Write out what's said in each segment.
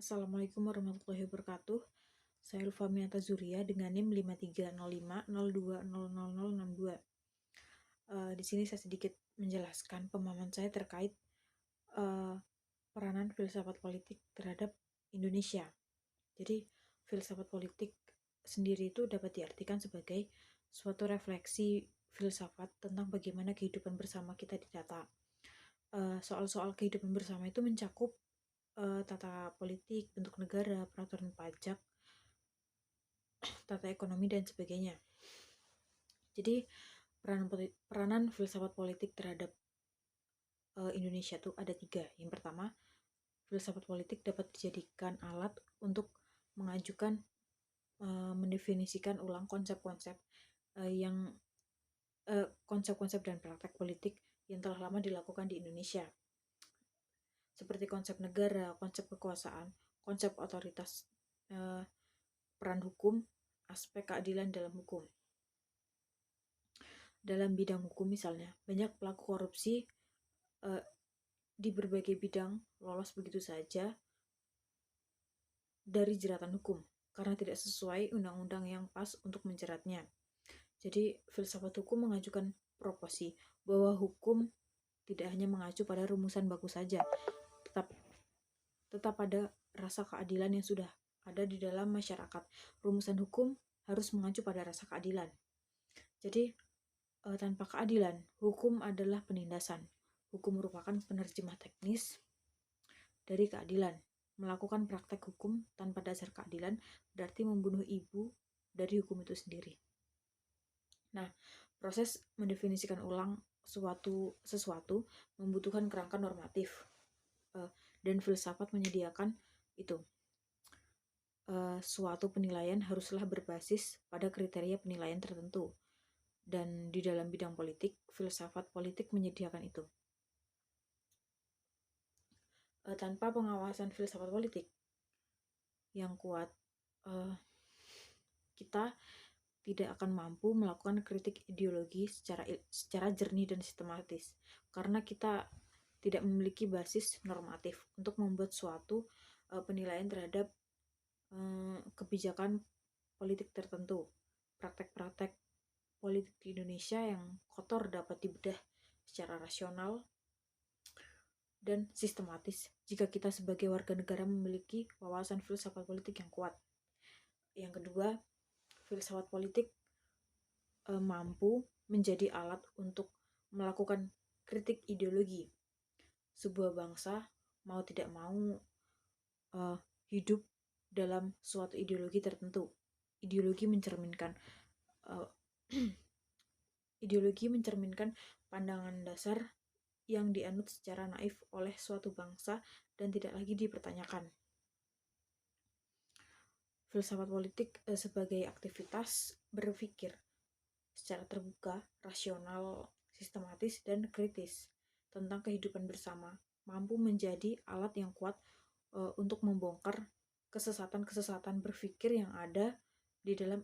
Assalamualaikum warahmatullahi wabarakatuh. Saya Lufamiata Zuria dengan NIM 530502000062. Di sini saya sedikit menjelaskan pemahaman saya terkait uh, peranan filsafat politik terhadap Indonesia. Jadi, filsafat politik sendiri itu dapat diartikan sebagai suatu refleksi filsafat tentang bagaimana kehidupan bersama kita ditata. Soal-soal kehidupan bersama itu mencakup tata politik, bentuk negara, peraturan pajak, tata ekonomi, dan sebagainya. Jadi peranan filsafat politik terhadap Indonesia itu ada 3. Yang pertama, filsafat politik dapat dijadikan alat untuk mengajukan, mendefinisikan ulang konsep-konsep konsep-konsep dan praktek politik yang telah lama dilakukan di Indonesia, seperti konsep negara, konsep kekuasaan, konsep otoritas, peran hukum, aspek keadilan dalam hukum. Dalam bidang hukum misalnya, banyak pelaku korupsi di berbagai bidang lolos begitu saja dari jeratan hukum karena tidak sesuai undang-undang yang pas untuk menjeratnya. Jadi filsafat hukum mengajukan proposi bahwa hukum tidak hanya mengacu pada rumusan baku saja, tetap ada rasa keadilan yang sudah ada di dalam masyarakat. Rumusan hukum harus mengacu pada rasa keadilan. Jadi tanpa keadilan, hukum adalah penindasan. Hukum merupakan penerjemah teknis dari keadilan. Melakukan praktek hukum tanpa dasar keadilan berarti membunuh ibu dari hukum itu sendiri. Nah, proses mendefinisikan ulang sesuatu membutuhkan kerangka normatif, dan filsafat menyediakan itu. Suatu penilaian haruslah berbasis pada kriteria penilaian tertentu. Dan di dalam bidang politik, filsafat politik menyediakan itu. Tanpa pengawasan filsafat politik yang kuat, kita tidak akan mampu melakukan kritik ideologi secara jernih dan sistematis, karena kita tidak memiliki basis normatif untuk membuat suatu penilaian terhadap kebijakan politik tertentu. Praktek-praktek politik di Indonesia yang kotor dapat dibedah secara rasional dan sistematis jika kita sebagai warga negara memiliki wawasan filsafat politik yang kuat. Yang kedua, filsafat politik mampu menjadi alat untuk melakukan kritik ideologi. Sebuah bangsa mau tidak mau hidup dalam suatu ideologi tertentu. Ideologi mencerminkan pandangan dasar yang dianut secara naif oleh suatu bangsa dan tidak lagi dipertanyakan. Filsafat politik sebagai aktivitas berpikir secara terbuka, rasional, sistematis, dan kritis tentang kehidupan bersama, mampu menjadi alat yang kuat untuk membongkar kesesatan-kesesatan berpikir yang ada di dalam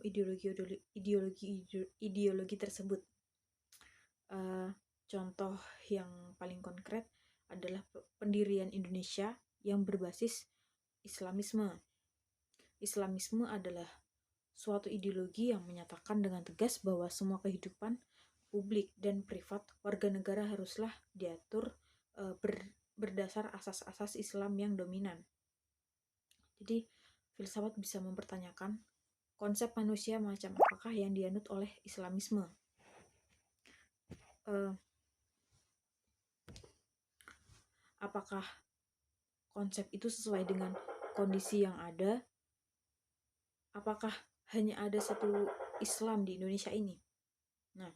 ideologi tersebut. Contoh yang paling konkret adalah pendirian Indonesia yang berbasis Islamisme. Islamisme adalah suatu ideologi yang menyatakan dengan tegas bahwa semua kehidupan publik dan privat warga negara haruslah diatur berdasar asas-asas Islam yang dominan. Jadi, filsafat bisa mempertanyakan konsep manusia macam apakah yang dianut oleh Islamisme. Apakah konsep itu sesuai dengan kondisi yang ada? Apakah hanya ada satu Islam di Indonesia ini? Nah,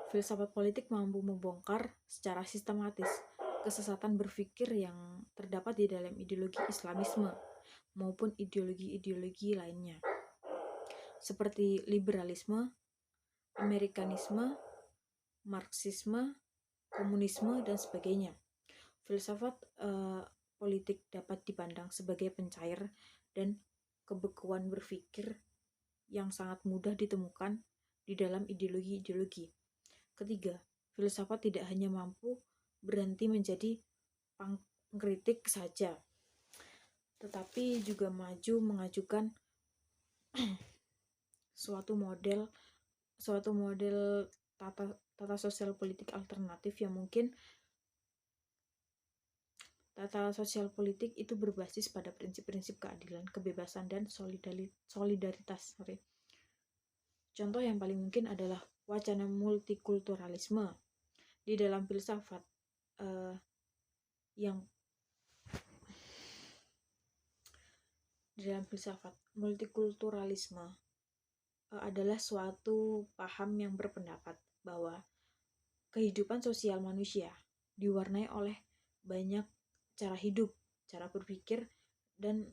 filsafat politik mampu membongkar secara sistematis kesesatan berpikir yang terdapat di dalam ideologi Islamisme maupun ideologi-ideologi lainnya, seperti liberalisme, Amerikanisme, Marxisme, komunisme, dan sebagainya. Filsafat politik dapat dipandang sebagai pencair dan kebekuan berpikir yang sangat mudah ditemukan di dalam ideologi-ideologi. Ketiga, filsafat tidak hanya mampu berhenti menjadi pengkritik saja, tetapi juga maju mengajukan suatu model tata sosial politik alternatif yang mungkin tata sosial politik itu berbasis pada prinsip-prinsip keadilan, kebebasan, dan solidaritas. Contoh yang paling mungkin adalah wacana multikulturalisme. Di dalam filsafat multikulturalisme adalah suatu paham yang berpendapat bahwa kehidupan sosial manusia diwarnai oleh banyak cara hidup, cara berpikir, dan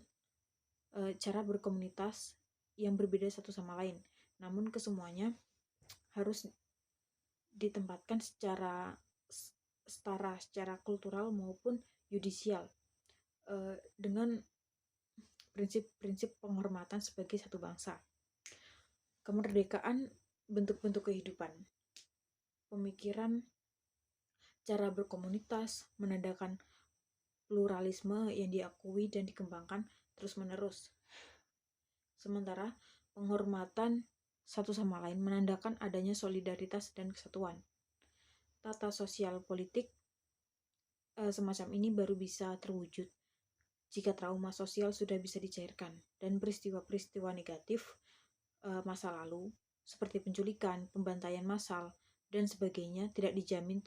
cara berkomunitas yang berbeda satu sama lain. Namun kesemuanya harus ditempatkan secara setara, secara kultural maupun yudisial, dengan prinsip-prinsip penghormatan sebagai satu bangsa. Kemerdekaan bentuk-bentuk kehidupan, pemikiran, cara berkomunitas, menandakan pluralisme yang diakui dan dikembangkan terus-menerus. Sementara penghormatan satu sama lain menandakan adanya solidaritas dan kesatuan. Tata sosial politik semacam ini baru bisa terwujud jika trauma sosial sudah bisa dicairkan dan peristiwa-peristiwa negatif masa lalu seperti penculikan, pembantaian massal, dan sebagainya dijamin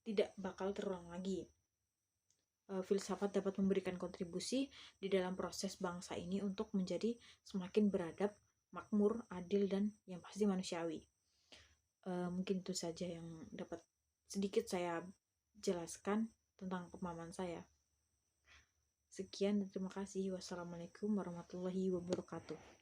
tidak bakal terulang lagi. Filsafat dapat memberikan kontribusi di dalam proses bangsa ini untuk menjadi semakin beradab, makmur, adil, dan yang pasti manusiawi. Mungkin itu saja yang dapat sedikit saya jelaskan tentang pemahaman saya. Sekian dan terima kasih. Wassalamualaikum warahmatullahi wabarakatuh.